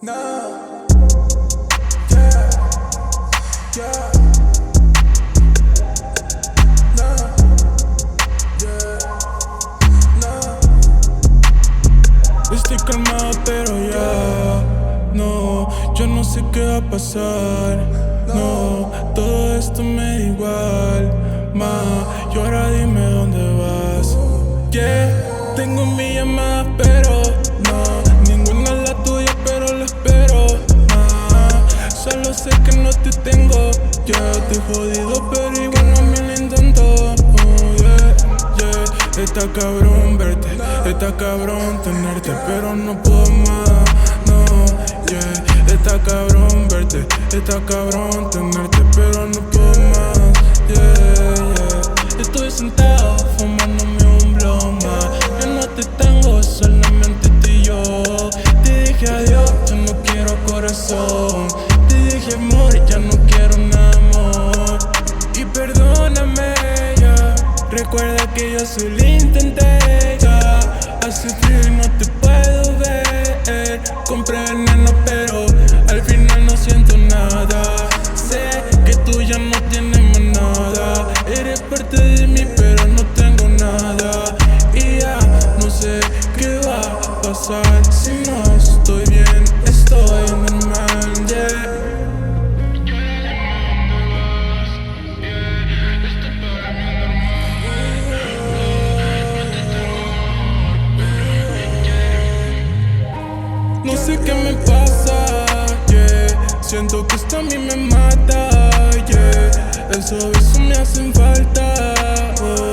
No, yeah, yeah, no, yeah, no. Estoy calmado pero ya no, yo no sé qué va a pasar. No, todo esto me da igual, ma. Y ahora dime dónde vas. Yeah, tengo mi llamada pero no, ninguna es la tuya pero la espero, ma. Solo sé que no te tengo, yeah, estoy jodido pero igual no me lo intento. Oh, yeah, yeah. Está cabrón verte, está cabrón tenerte, pero no puedo más, no, yeah. Está cabrón verte, está cabrón tenerte, pero no puedo más, yeah, yeah. Estoy sentado fumándome un blow más. Yo no te tengo, solamente tú y yo. Te dije adiós, yo no quiero corazón. Te dije amor, ya no quiero nada amor. Y perdóname, ya. Recuerda que yo sí lo intenté, ya. Hace frío y no te puedo ver. Compré veneno pero al final no siento nada. Sé que tú ya no tienes más nada. Eres parte de mí pero no tengo nada. Y ya no sé qué va a pasar. Si no estoy bien, estoy normal, yeah. No sé qué me pasa, yeah. Siento que esto a mí me mata, yeah. Esos besos me hacen falta, oh.